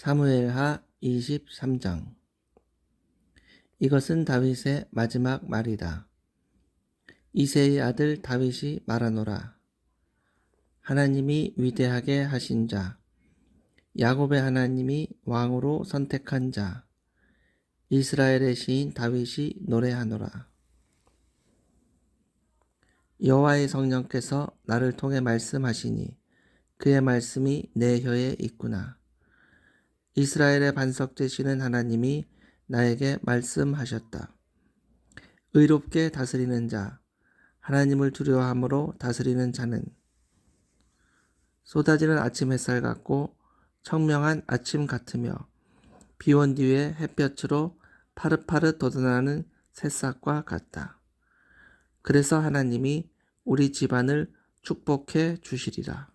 사무엘하 23장. 이것은 다윗의 마지막 말이다. 이새의 아들 다윗이 말하노라. 하나님이 위대하게 하신 자, 야곱의 하나님이 왕으로 선택한 자, 이스라엘의 시인 다윗이 노래하노라. 여호와의 성령께서 나를 통해 말씀하시니 그의 말씀이 내 혀에 있구나. 이스라엘의 반석 되시는 하나님이 나에게 말씀하셨다. 의롭게 다스리는 자, 하나님을 두려워함으로 다스리는 자는 쏟아지는 아침 햇살 같고 청명한 아침 같으며 비온 뒤에 햇볕으로 파릇파릇 돋아나는 새싹과 같다. 그래서 하나님이 우리 집안을 축복해 주시리라.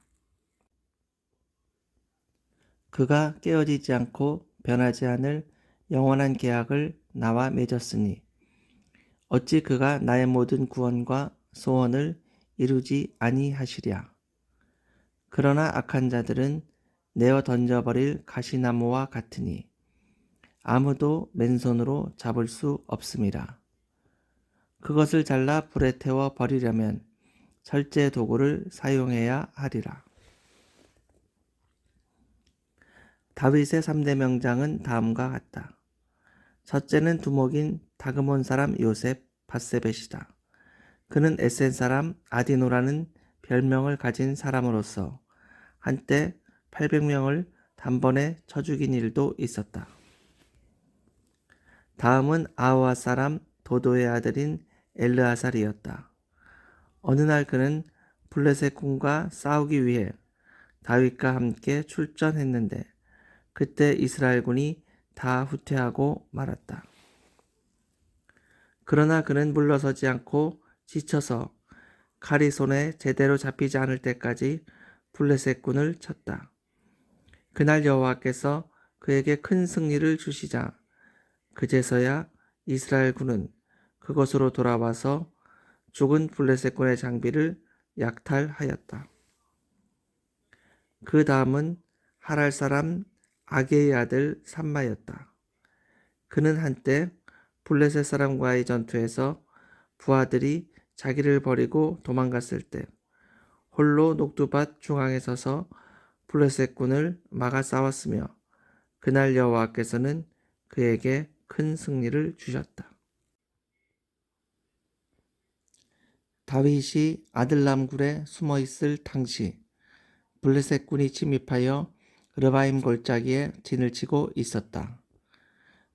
그가 깨어지지 않고 변하지 않을 영원한 계약을 나와 맺었으니 어찌 그가 나의 모든 구원과 소원을 이루지 아니하시랴. 그러나 악한 자들은 내어 던져버릴 가시나무와 같으니 아무도 맨손으로 잡을 수 없음이라. 그것을 잘라 불에 태워 버리려면 철제 도구를 사용해야 하리라. 다윗의 3대 명장은 다음과 같다. 첫째는 두목인 다그몬 사람 요셉 바세벳이다. 그는 에센 사람 아디노라는 별명을 가진 사람으로서 한때 800명을 단번에 쳐 죽인 일도 있었다. 다음은 아우아 사람 도도의 아들인 엘르아살이었다. 어느 날 그는 블레셋 군과 싸우기 위해 다윗과 함께 출전했는데 그때 이스라엘 군이 다 후퇴하고 말았다. 그러나 그는 물러서지 않고 지쳐서 칼이 손에 제대로 잡히지 않을 때까지 블레셋 군을 쳤다. 그날 여호와께서 그에게 큰 승리를 주시자 그제서야 이스라엘 군은 그곳으로 돌아와서 죽은 블레셋 군의 장비를 약탈하였다. 그 다음은 하랄 사람 아게의 아들 삼마였다. 그는 한때 블레셋 사람과의 전투에서 부하들이 자기를 버리고 도망갔을 때 홀로 녹두밭 중앙에 서서 블레셋 군을 막아 싸웠으며 그날 여호와께서는 그에게 큰 승리를 주셨다. 다윗이 아들람 굴에 숨어 있을 당시 블레셋 군이 침입하여 르바임 골짜기에 진을 치고 있었다.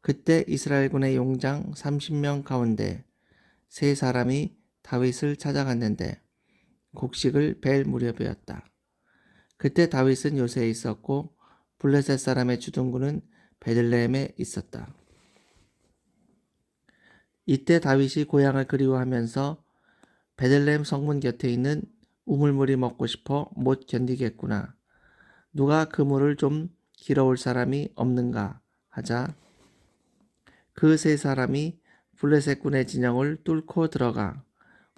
그때 이스라엘 군의 용장 30명 가운데 세 사람이 다윗을 찾아갔는데 곡식을 벨 무렵이었다. 그때 다윗은 요새에 있었고 블레셋 사람의 주둔군은 베들레헴에 있었다. 이때 다윗이 고향을 그리워하면서 베들레헴 성문 곁에 있는 우물물이 먹고 싶어 못 견디겠구나. 누가 그 물을 좀 길어올 사람이 없는가 하자 그 세 사람이 블레셋 군의 진영을 뚫고 들어가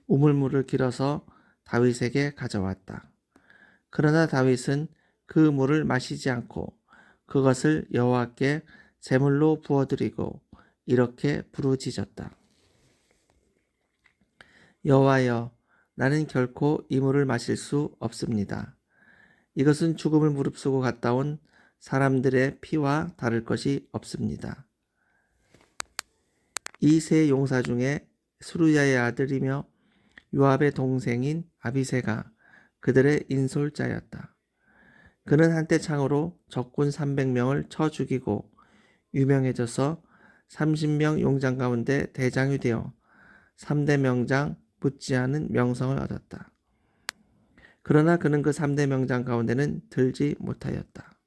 우물물을 길어서 다윗에게 가져왔다. 그러나 다윗은 그 물을 마시지 않고 그것을 여호와께 제물로 부어드리고 이렇게 부르짖었다. 여호와여, 나는 결코 이 물을 마실 수 없습니다. 이것은 죽음을 무릅쓰고 갔다 온 사람들의 피와 다를 것이 없습니다. 이 세 용사 중에 수루야의 아들이며 요압의 동생인 아비새가 그들의 인솔자였다. 그는 한때 창으로 적군 300명을 쳐 죽이고 유명해져서 30명 용장 가운데 대장이 되어 3대 명장 붙지 않은 명성을 얻었다. 그러나 그는 그 3대 명장 가운데는 들지 못하였다.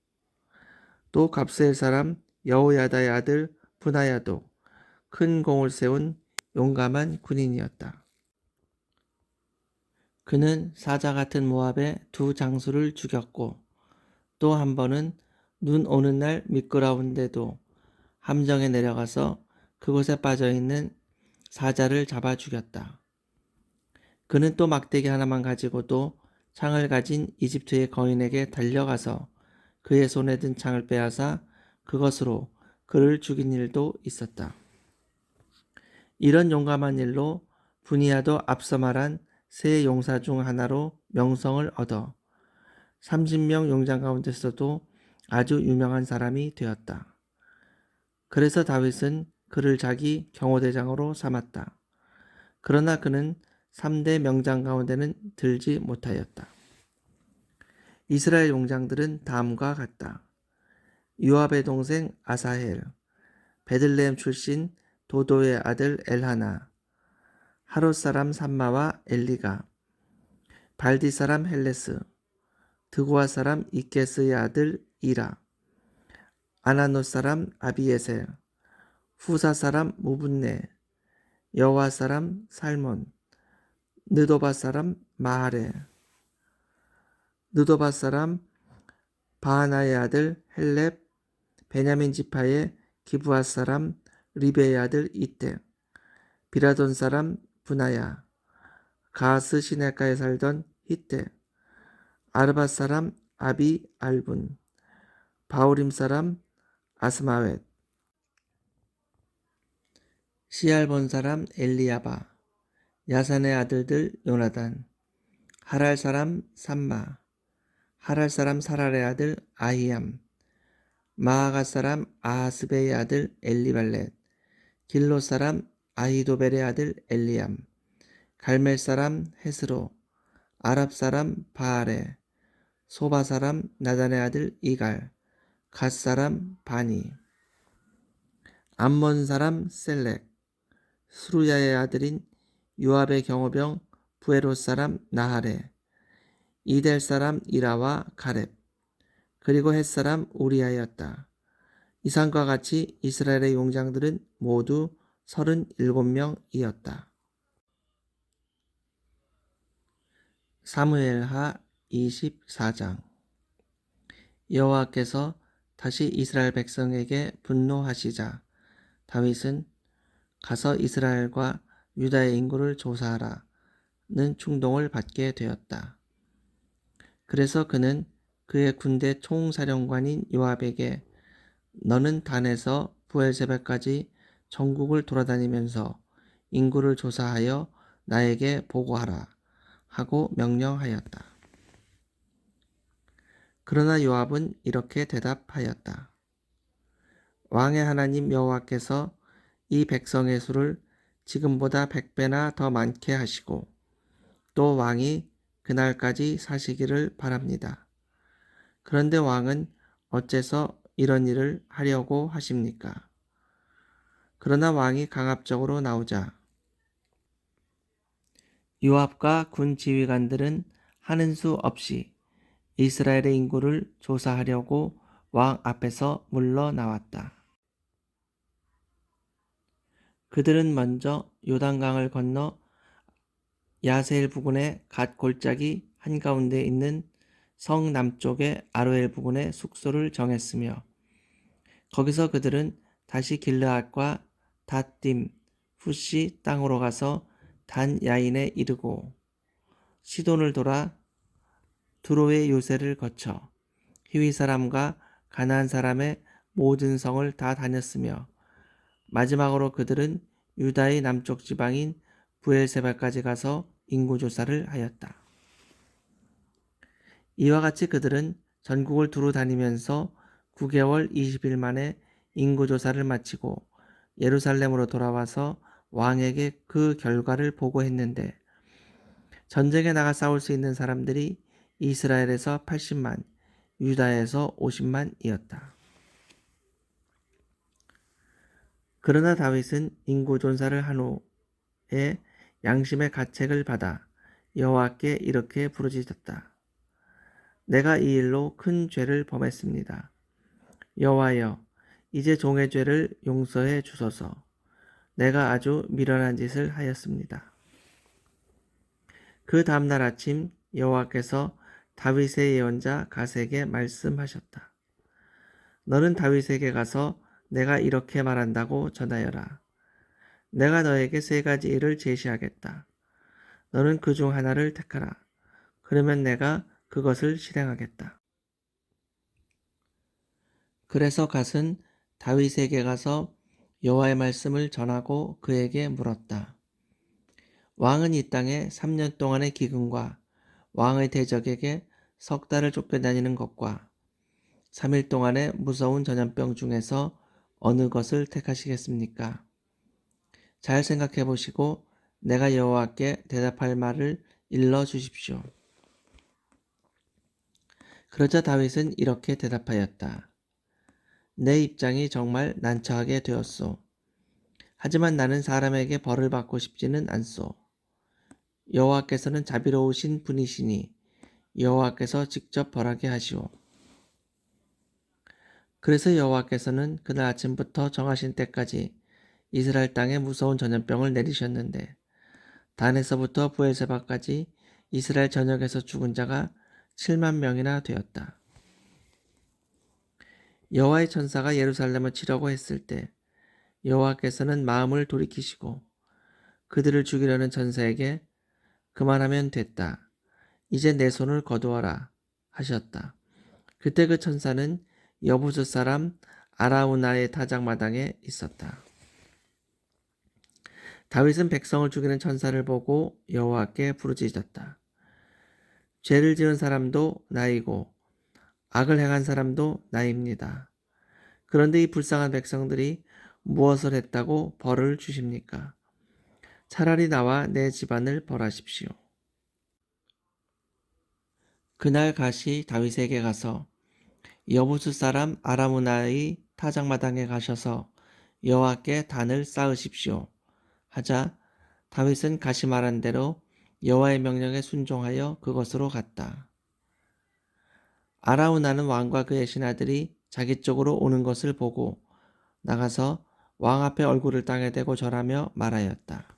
또 갑스엘 사람 여호야다의 아들 분하야도 큰 공을 세운 용감한 군인이었다. 그는 사자 같은 모압의 두 장수를 죽였고 또 한 번은 눈 오는 날 미끄러운데도 함정에 내려가서 그곳에 빠져있는 사자를 잡아 죽였다. 그는 또 막대기 하나만 가지고도 창을 가진 이집트의 거인에게 달려가서 그의 손에 든 창을 빼앗아 그것으로 그를 죽인 일도 있었다. 이런 용감한 일로 분이야도 앞서 말한 세 용사 중 하나로 명성을 얻어 30명 용장 가운데서도 아주 유명한 사람이 되었다. 그래서 다윗은 그를 자기 경호대장으로 삼았다. 그러나 그는 3대 명장 가운데는 들지 못하였다. 이스라엘 용장들은 다음과 같다. 요압의 동생 아사헬, 베들레헴 출신 도도의 아들 엘하나, 하롯 사람 삼마와 엘리가, 발디 사람 헬레스, 드고아 사람 이케스의 아들 이라, 아나노 사람 아비에셀, 후사 사람 무분네, 여호와 사람 살몬, 느도바 사람 마하레, 느도바 사람 바하나의 아들 헬렙, 베냐민 지파의 기브아 사람 리베의 아들 이떼, 비라돈 사람 분하야, 가스 시내가에 살던 히떼, 아르바 사람 아비 알분, 바우림 사람 아스마웻, 시알본 사람 엘리야바, 야산의 아들들 요나단, 하랄 사람 삼마, 하랄 사람 사랄의 아들 아히암, 마아가 사람 아하스베의 아들 엘리발렛, 길로 사람 아히도벨의 아들 엘리암, 갈멜 사람 헤스로, 아랍 사람 바알레, 소바 사람 나단의 아들 이갈, 갓 사람 바니, 암몬 사람 셀렉, 수루야의 아들인 요압의 경호병 부에롯 사람 나하레, 이델 사람 이라와 가렙, 그리고 헷 사람 우리아였다. 이상과 같이 이스라엘의 용장들은 모두 37명이었다. 사무엘하 24장. 여호와께서 다시 이스라엘 백성에게 분노하시자 다윗은 가서 이스라엘과 유다의 인구를 조사하라는 충동을 받게 되었다. 그래서 그는 그의 군대 총사령관인 요압에게 너는 단에서 부엘세바까지 전국을 돌아다니면서 인구를 조사하여 나에게 보고하라 하고 명령하였다. 그러나 요압은 이렇게 대답하였다. 왕의 하나님 여호와께서 이 백성의 수를 지금보다 100배나 더 많게 하시고 또 왕이 그날까지 사시기를 바랍니다. 그런데 왕은 어째서 이런 일을 하려고 하십니까? 그러나 왕이 강압적으로 나오자 요압과 군 지휘관들은 하는 수 없이 이스라엘의 인구를 조사하려고 왕 앞에서 물러나왔다. 그들은 먼저 요단강을 건너 야세엘 부근의 갓 골짜기 한가운데 있는 성 남쪽의 아로엘 부근에 숙소를 정했으며 거기서 그들은 다시 길르앗과 닷딤, 후시 땅으로 가서 단 야인에 이르고 시돈을 돌아 두로의 요새를 거쳐 히위 사람과 가나안 사람의 모든 성을 다 다녔으며 마지막으로 그들은 유다의 남쪽 지방인 부엘세바까지 가서 인구조사를 하였다. 이와 같이 그들은 전국을 두루 다니면서 9개월 20일 만에 인구조사를 마치고 예루살렘으로 돌아와서 왕에게 그 결과를 보고했는데 전쟁에 나가 싸울 수 있는 사람들이 이스라엘에서 80만, 유다에서 50만이었다. 그러나 다윗은 인구조사를 한 후에 양심의 가책을 받아 여호와께 이렇게 부르짖었다. 내가 이 일로 큰 죄를 범했습니다. 여호와여, 이제 종의 죄를 용서해 주소서. 내가 아주 미련한 짓을 하였습니다. 그 다음날 아침 여호와께서 다윗의 예언자 갓에게 말씀하셨다. 너는 다윗에게 가서 내가 이렇게 말한다고 전하여라. 내가 너에게 3가지 일을 제시하겠다. 너는 그 중 하나를 택하라. 그러면 내가 그것을 실행하겠다. 그래서 갓은 다윗에게 가서 여호와의 말씀을 전하고 그에게 물었다. 왕은 이 땅에 3년 동안의 기근과 왕의 대적에게 석 달을 쫓겨다니는 것과 3일 동안의 무서운 전염병 중에서 어느 것을 택하시겠습니까? 잘 생각해 보시고 내가 여호와께 대답할 말을 일러 주십시오. 그러자 다윗은 이렇게 대답하였다. 내 입장이 정말 난처하게 되었소. 하지만 나는 사람에게 벌을 받고 싶지는 않소. 여호와께서는 자비로우신 분이시니 여호와께서 직접 벌하게 하시오. 그래서 여호와께서는 그날 아침부터 정하신 때까지 이스라엘 땅에 무서운 전염병을 내리셨는데 단에서부터 부엘세바까지 이스라엘 전역에서 죽은 자가 7만 명이나 되었다. 여호와의 천사가 예루살렘을 치려고 했을 때 여호와께서는 마음을 돌이키시고 그들을 죽이려는 천사에게 그만하면 됐다. 이제 내 손을 거두어라 하셨다. 그때 그 천사는 여부수 사람 아라우나의 타작마당에 있었다. 다윗은 백성을 죽이는 천사를 보고 여호와께 부르짖었다. 죄를 지은 사람도 나이고 악을 행한 사람도 나입니다. 그런데 이 불쌍한 백성들이 무엇을 했다고 벌을 주십니까? 차라리 나와 내 집안을 벌하십시오. 그날 갓이 다윗에게 가서 여부수 사람 아라무나의 타작마당에 가셔서 여호와께 단을 쌓으십시오. 하자 다윗은 갓이 말한 대로 여호와의 명령에 순종하여 그것으로 갔다. 아라우나는 왕과 그의 신하들이 자기 쪽으로 오는 것을 보고 나가서 왕 앞에 얼굴을 땅에 대고 절하며 말하였다.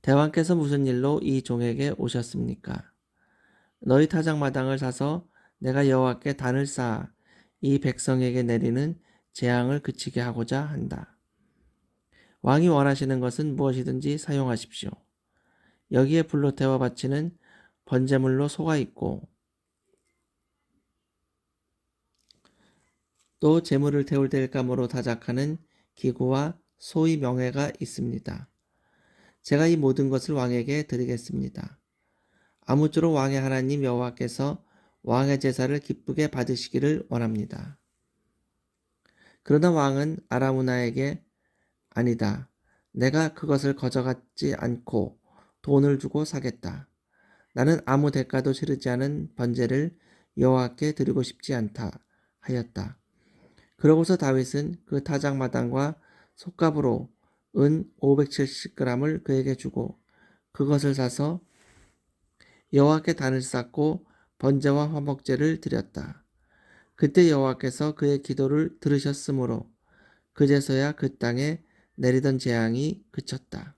대왕께서 무슨 일로 이 종에게 오셨습니까? 너희 타작마당을 사서 내가 여호와께 단을 쌓아 이 백성에게 내리는 재앙을 그치게 하고자 한다. 왕이 원하시는 것은 무엇이든지 사용하십시오. 여기에 불로 태워 바치는 번제물로 소가 있고 또 제물을 태울 땔감으로 다작하는 기구와 소의 명회가 있습니다. 제가 이 모든 것을 왕에게 드리겠습니다. 아무쪼록 왕의 하나님 여호와께서 왕의 제사를 기쁘게 받으시기를 원합니다. 그러나 왕은 아라우나에게 아니다. 내가 그것을 거저갖지 않고 돈을 주고 사겠다. 나는 아무 대가도 치르지 않은 번제를 여호와께 드리고 싶지 않다 하였다. 그러고서 다윗은 그 타작마당과 솥값으로 은 570g을 그에게 주고 그것을 사서 여호와께 단을 쌓고 번제와 화목제를 드렸다. 그때 여호와께서 그의 기도를 들으셨으므로 그제서야 그 땅에 내리던 재앙이 그쳤다.